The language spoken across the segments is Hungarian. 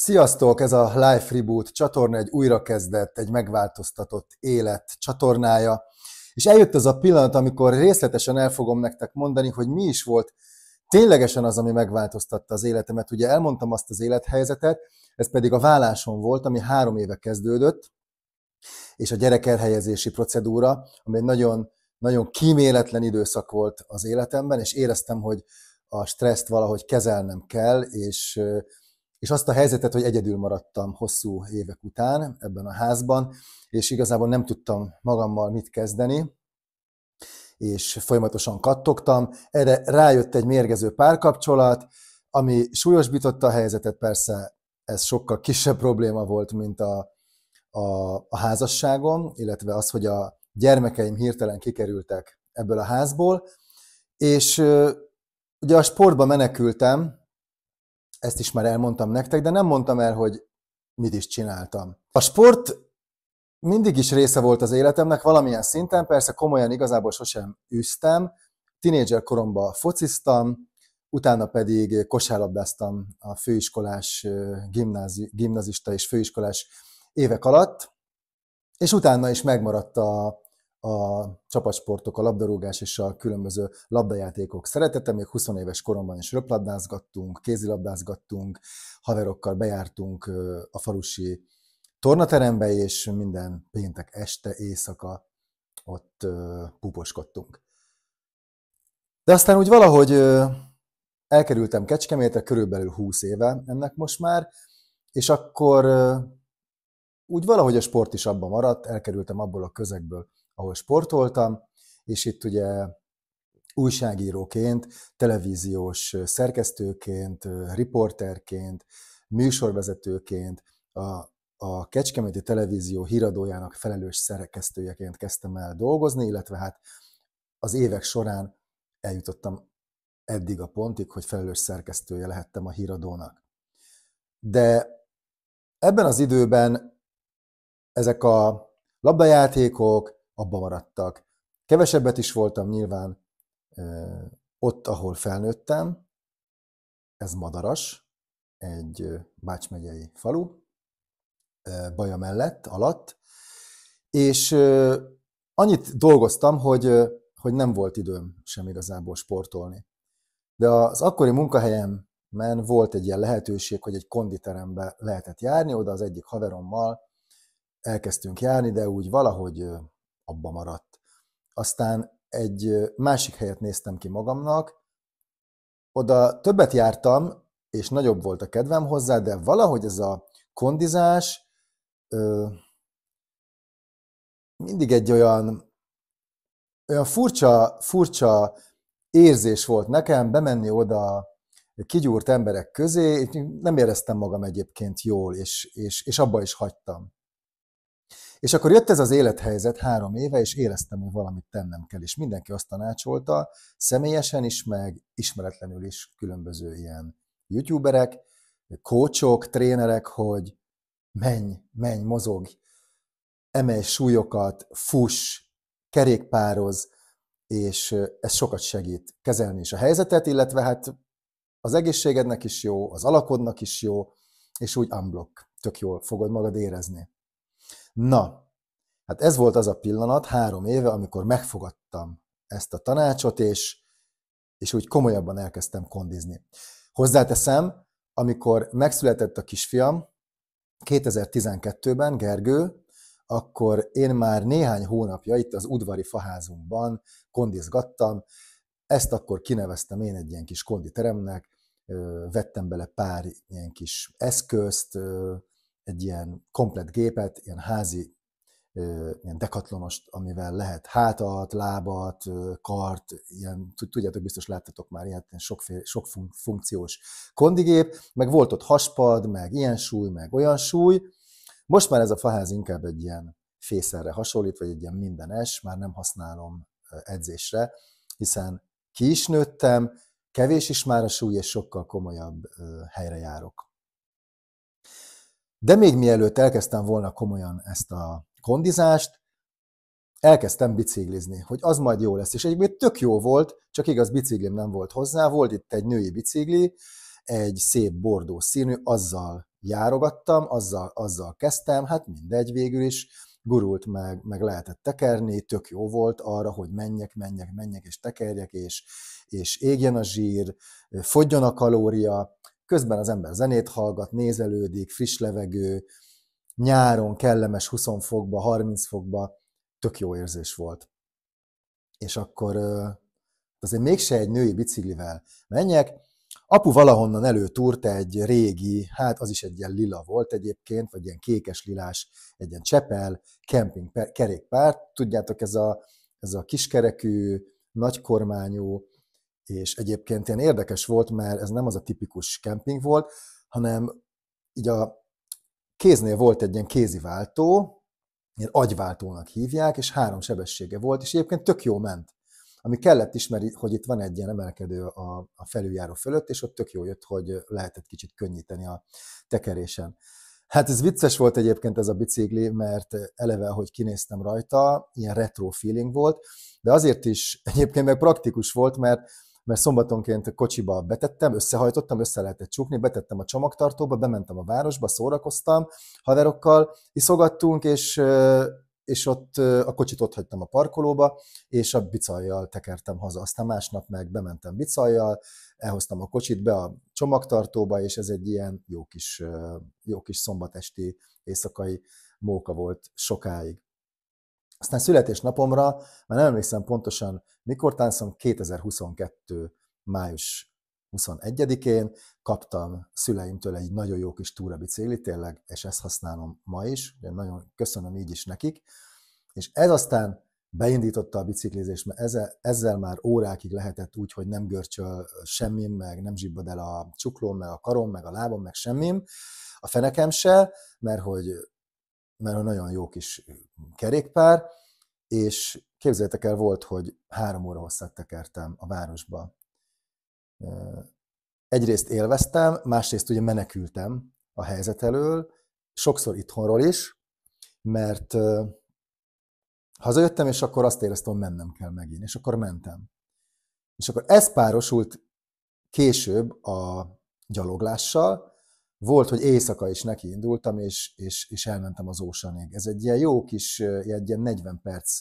Sziasztok! Ez a Life Reboot csatorna egy újrakezdett, egy megváltoztatott élet csatornája. És eljött az a pillanat, amikor részletesen el fogom nektek mondani, hogy mi is volt ténylegesen az, ami megváltoztatta az életemet. Ugye elmondtam azt az élethelyzetet, ez pedig a vállásom volt, ami 3 éve kezdődött, és a gyerekelhelyezési procedúra, ami egy nagyon, nagyon kíméletlen időszak volt az életemben, és éreztem, hogy a stresszt valahogy kezelnem kell, és azt a helyzetet, hogy egyedül maradtam hosszú évek után ebben a házban, és igazából nem tudtam magammal mit kezdeni, és folyamatosan kattogtam. Erre rájött egy mérgező párkapcsolat, ami súlyosbította a helyzetet, persze ez sokkal kisebb probléma volt, mint a házasságom, illetve az, hogy a gyermekeim hirtelen kikerültek ebből a házból, és ugye a sportba menekültem, ezt is már elmondtam nektek, de nem mondtam el, hogy mit is csináltam. A sport mindig is része volt az életemnek valamilyen szinten, persze komolyan igazából sosem űztem. Tinédzser koromban fociztam, utána pedig kosárlabdáztam a főiskolás, gimnazista és főiskolás évek alatt, és utána is megmaradt a csapatsportok, a labdarúgás és a különböző labdajátékok szeretete. Még 20 éves koromban is röplabdázgattunk, kézilabdázgattunk, haverokkal bejártunk a falusi tornaterembe, és minden péntek este, éjszaka ott puposkodtunk. De aztán úgy valahogy elkerültem Kecskemétre, körülbelül 20 éve ennek most már, és akkor úgy valahogy a sport is abba maradt, elkerültem abból a közegből, ahol sportoltam, és itt ugye újságíróként, televíziós szerkesztőként, riporterként, műsorvezetőként, a Kecskeméti Televízió híradójának felelős szerkesztőjeként kezdtem el dolgozni, illetve hát az évek során eljutottam eddig a pontig, hogy felelős szerkesztője lehettem a híradónak. De ebben az időben ezek a labdajátékok abba maradtak. Kevesebbet is voltam nyilván ott, ahol felnőttem, ez Madaras, egy Bács megyei falu, Baja mellett, alatt, és annyit dolgoztam, hogy nem volt időm sem igazából sportolni. De az akkori munkahelyemen volt egy ilyen lehetőség, hogy egy konditerembe lehetett járni, oda az egyik haverommal elkezdtünk járni, de úgy valahogy abba maradt. Aztán egy másik helyet néztem ki magamnak, oda többet jártam, és nagyobb volt a kedvem hozzá, de valahogy ez a kondizás mindig egy olyan furcsa érzés volt nekem bemenni oda kigyúrt emberek közé, nem éreztem magam egyébként jól, és abba is hagytam. És akkor jött ez az élethelyzet 3 éve, és éreztem, hogy valamit tennem kell, és mindenki azt tanácsolta, személyesen is, meg ismeretlenül is különböző ilyen youtuberek, coachok, trénerek, hogy menj, mozogj, emelj súlyokat, fuss, kerékpároz, és ez sokat segít kezelni is a helyzetet, illetve hát az egészségednek is jó, az alakodnak is jó, és úgy unblock, tök jól fogod magad érezni. Na, hát ez volt az a pillanat 3 éve, amikor megfogadtam ezt a tanácsot, és úgy komolyabban elkezdtem kondizni. Hozzáteszem, amikor megszületett a kisfiam 2012-ben, Gergő, akkor én már néhány hónapja itt az udvari faházunkban kondizgattam, ezt akkor kineveztem én egy ilyen kis konditeremnek, vettem bele pár ilyen kis eszközt, egy ilyen komplett gépet, ilyen házi, ilyen dekatlonost, amivel lehet hátat, lábat, kart, ilyen, tudjátok, biztos láttatok már ilyen sok funkciós kondigép, meg volt ott haspad, meg ilyen súly, meg olyan súly. Most már ez a faház inkább egy ilyen fészerre hasonlít, vagy egy ilyen mindenes, már nem használom edzésre, hiszen ki is nőttem, kevés is már a súly, és sokkal komolyabb helyre járok. De még mielőtt elkezdtem volna komolyan ezt a kondizást, elkezdtem biciklizni, hogy az majd jó lesz. És egyébként tök jó volt, csak igaz, biciklim nem volt hozzá. Volt itt egy női bicikli, egy szép bordó színű, azzal járogattam, azzal kezdtem, hát mindegy, végül is gurult meg lehetett tekerni, tök jó volt arra, hogy menjek, és tekerjek, és égjen a zsír, fogyjon a kalória, közben az ember zenét hallgat, nézelődik, friss levegő, nyáron kellemes 20 fokba, 30 fokba, tök jó érzés volt. És akkor azért mégse egy női biciklivel menjek. Apu valahonnan előtúrt egy régi, hát az is egy ilyen lila volt egyébként, vagy ilyen kékes-lilás, egy ilyen Csepel kemping kerékpár. Tudjátok, ez a kiskerekű, nagykormányú, és egyébként ilyen érdekes volt, mert ez nem az a tipikus kemping volt, hanem így a kéznél volt egy ilyen kéziváltó, ilyen agyváltónak hívják, és 3 sebessége volt, és egyébként tök jó ment. Ami kellett ismeri, hogy itt van egy ilyen emelkedő a felüljáró fölött, és ott tök jó jött, hogy lehetett kicsit könnyíteni a tekerésen. Hát ez vicces volt egyébként ez a bicikli, mert eleve, ahogy kinéztem rajta, ilyen retro feeling volt, de azért is egyébként meg praktikus volt, mert szombatonként kocsiba betettem, összehajtottam, össze lehetett csukni, betettem a csomagtartóba, bementem a városba, szórakoztam, haverokkal iszogattunk, és ott a kocsit ott hagytam a parkolóba, és a bicajjal tekertem haza. Aztán másnap meg bementem bicajjal, elhoztam a kocsit be a csomagtartóba, és ez egy ilyen jó kis szombatesti éjszakai móka volt sokáig. Aztán születésnapomra, már nem emlékszem pontosan mikor, talán 2022. május 21-én kaptam szüleimtől egy nagyon jó kis túrabiciklit, tényleg, és ezt használom ma is, de nagyon köszönöm így is nekik. És ez aztán beindította a biciklizést, mert ezzel már órákig lehetett úgy, hogy nem görcsöl semmim, meg nem zsibbad el a csuklóm, meg a karom, meg a lábam, meg semmim, a fenekem se, mert hogy nagyon jó kis kerékpár, és képzeljétek el, volt, hogy 3 óra hosszat tekertem a városba. Egyrészt élveztem, másrészt ugye menekültem a helyzet elől, sokszor itthonról is, mert hazajöttem, és akkor azt éreztem, hogy mennem kell megint, és akkor mentem. És akkor ez párosult később a gyaloglással, volt, hogy éjszaka is nekiindultam, és elmentem az Oceanig. Ez egy ilyen jó kis, egy ilyen 40 perc,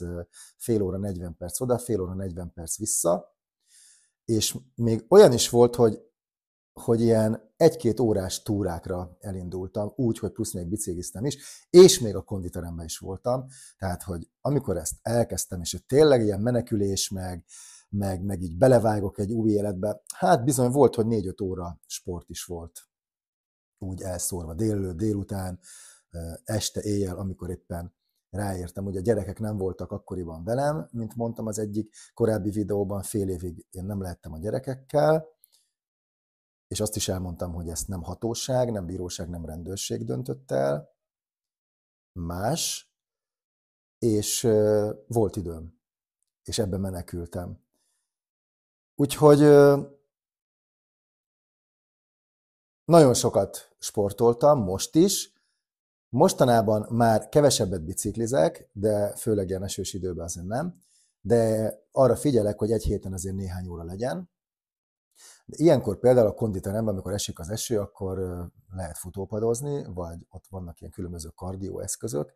fél óra 40 perc oda, fél óra 40 perc vissza, és még olyan is volt, hogy ilyen 1-2 órás túrákra elindultam, úgy, hogy plusz még bicikliztem is, és még a konditeremben is voltam, tehát, hogy amikor ezt elkezdtem, és hogy tényleg ilyen menekülés, meg így belevágok egy új életbe, hát bizony volt, hogy 4-5 óra sport is volt, úgy elszórva délután, este, éjjel, amikor éppen ráértem. Ugye a gyerekek nem voltak akkoriban velem, mint mondtam az egyik korábbi videóban, fél évig én nem lehettem a gyerekekkel, és azt is elmondtam, hogy ezt nem hatóság, nem bíróság, nem rendőrség döntött el, más, és volt időm, és ebben menekültem. Úgyhogy nagyon sokat sportoltam, most is. Mostanában már kevesebbet biciklizek, de főleg ilyen esős időben azért nem. De arra figyelek, hogy egy héten azért néhány óra legyen. De ilyenkor például a konditeremben, amikor esik az eső, akkor lehet futópadozni, vagy ott vannak ilyen különböző kardió eszközök.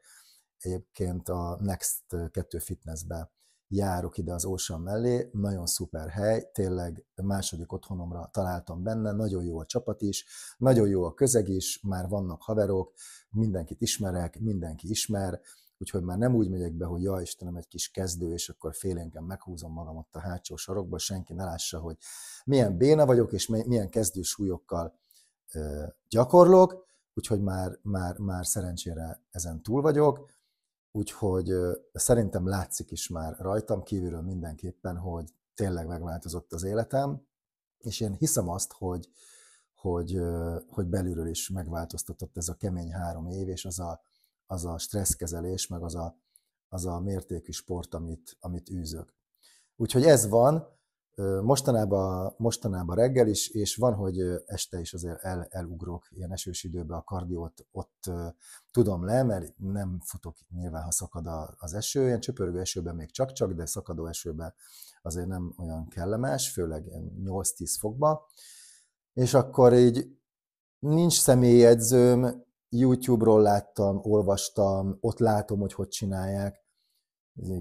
Egyébként a Next 2 Fitnessbe járok ide az Ocean mellé, nagyon szuper hely, tényleg második otthonomra találtam benne, nagyon jó a csapat is, nagyon jó a közeg is, már vannak haverok, mindenkit ismerek, mindenki ismer, úgyhogy már nem úgy megyek be, hogy ja Istenem, egy kis kezdő, és akkor félénken meghúzom magam ott a hátsó sarokba, senki ne lássa, hogy milyen béna vagyok, és milyen kezdősúlyokkal gyakorlok, úgyhogy már szerencsére ezen túl vagyok. Úgyhogy szerintem látszik is már rajtam, kívülről mindenképpen, hogy tényleg megváltozott az életem, és én hiszem azt, hogy belülről is megváltoztatott ez a kemény 3 év, és az a stresszkezelés, meg az a mértékű sport, amit űzök. Úgyhogy ez van, mostanában reggel is, és van, hogy este is azért elugrok ilyen esős időbe a kardiót, ott tudom le, mert nem futok nyilván, ha szakad az eső, ilyen csöpörgő esőben még csak-csak, de szakadó esőben azért nem olyan kellemes, főleg 8-10 fokba, és akkor így Nincs személyi edzőm, YouTube-ról láttam, olvastam, ott látom, hogy hogy csinálják.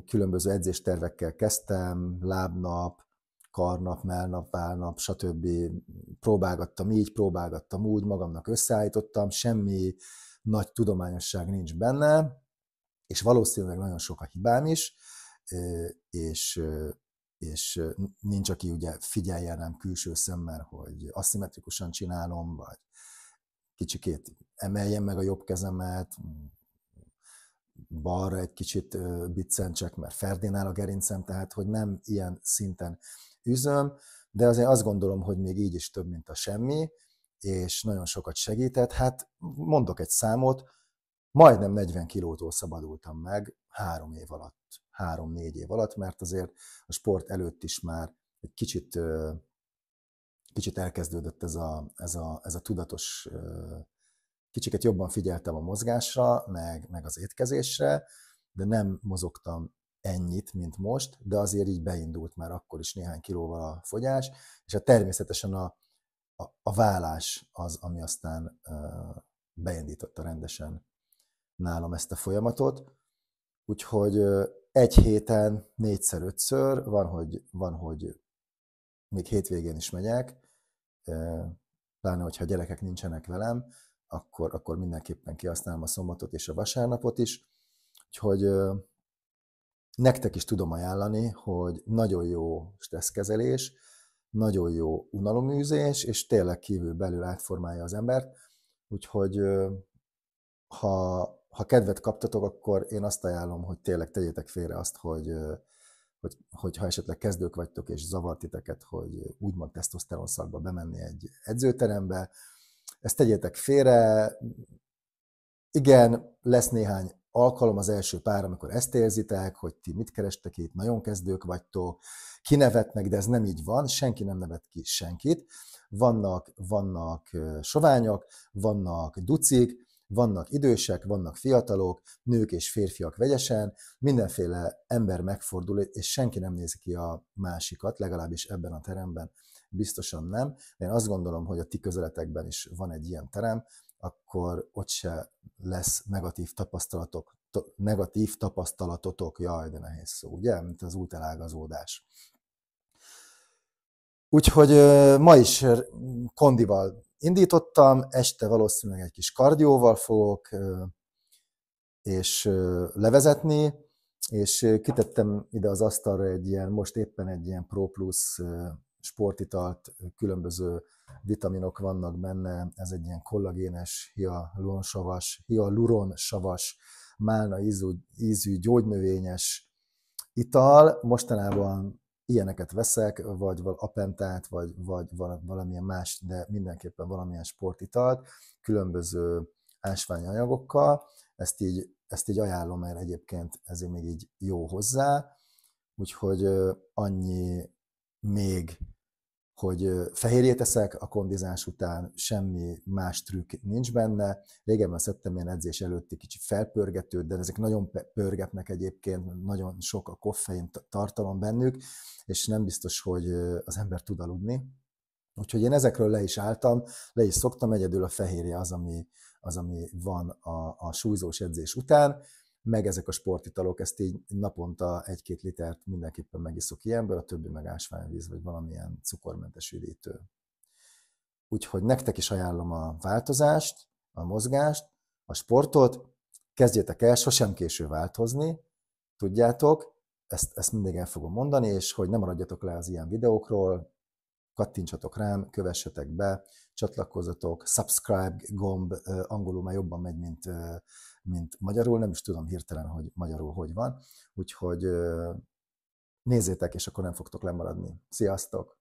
Különböző edzéstervekkel kezdtem, lábnap, karnap, mellnap, válnap, stb. Próbálgattam így, próbálgattam úgy, magamnak összeállítottam, semmi nagy tudományosság nincs benne, és valószínűleg nagyon sok a hibám is, és, és nincs, aki ugye figyeljen rám külső szemmel, hogy aszimmetrikusan csinálom, vagy kicsikét emeljem meg a jobb kezemet, balra egy kicsit biccentsek, mert ferdén áll a gerincem, tehát hogy nem ilyen szinten üzöm, de azért azt gondolom, hogy még így is több, mint a semmi, és nagyon sokat segített. Hát mondok egy számot, majdnem 40 kilótól szabadultam meg 3 év alatt, 3-4 év alatt, mert azért a sport előtt is már egy kicsit elkezdődött ez a tudatos, kicsiket jobban figyeltem a mozgásra, meg az étkezésre, de nem mozogtam ennyit, mint most, de azért így beindult már akkor is néhány kilóval a fogyás, és hát természetesen a vállás az, ami aztán beindította rendesen nálam ezt a folyamatot. Úgyhogy egy héten 4-5-ször, van, hogy még hétvégén is megyek, pláne, hogyha gyerekek nincsenek velem, akkor mindenképpen kihasználom a szombatot és a vasárnapot is. Úgyhogy nektek is tudom ajánlani, hogy nagyon jó stresszkezelés, nagyon jó unaloműzés, és tényleg kívül-belül átformálja az embert. Úgyhogy ha kedvet kaptatok, akkor én azt ajánlom, hogy tényleg tegyétek félre azt, hogy ha esetleg kezdők vagytok, és zavart titeket, hogy úgymond tesztoszteron szakba bemenni egy edzőterembe, ezt tegyétek félre. Igen, lesz néhány alkalom, az első pár, amikor ezt érzitek, hogy ti mit kerestek itt, nagyon kezdők vagytok, kinevetnek, de ez nem így van, senki nem nevet ki senkit. Vannak soványok, vannak ducik, vannak idősek, vannak fiatalok, nők és férfiak vegyesen, mindenféle ember megfordul, és senki nem nézi ki a másikat, legalábbis ebben a teremben biztosan nem. Én azt gondolom, hogy a ti közeletekben is van egy ilyen terem, akkor ott se lesz negatív tapasztalatotok, jaj, de nehéz szó, ugye, mint az útelágazódás. Úgyhogy ma is kondival indítottam, este valószínűleg egy kis kardióval fogok és levezetni, és kitettem ide az asztalra most éppen egy ilyen Pro Plus sportitalt, különböző vitaminok vannak benne, ez egy ilyen kollagénes, hialuronsavas, málna ízű, gyógynövényes ital. Mostanában ilyeneket veszek, vagy apentát, vagy valamilyen más, de mindenképpen valamilyen sportitalt, különböző ásványanyagokkal. Ezt így ajánlom, mert egyébként ezért még így jó hozzá. Úgyhogy annyi még, hogy fehérjét eszek a kondizás után, semmi más trükk nincs benne. Régebben szedtem ilyen edzés előtti kicsit felpörgetőt, de ezek nagyon pörgetnek egyébként, nagyon sok a koffein tartalom bennük, és nem biztos, hogy az ember tud aludni. Úgyhogy én ezekről le is álltam, le is szoktam, egyedül a fehérje az, ami van a súlyzós edzés után, meg ezek a sportitalok, ezt így naponta 1-2 litert mindenképpen megiszok ilyenből, a többi meg ásványvíz, vagy valamilyen cukormentes üdítő. Úgyhogy nektek is ajánlom a változást, a mozgást, a sportot, kezdjétek el, sosem késő változni, tudjátok, ezt mindig el fogom mondani, és hogy nem maradjatok le az ilyen videókról, kattintsatok rám, kövessetek be, csatlakozzatok, subscribe gomb, angolul már jobban megy, mint magyarul, nem is tudom hirtelen, hogy magyarul hogy van, úgyhogy nézzétek, és akkor nem fogtok lemaradni. Sziasztok!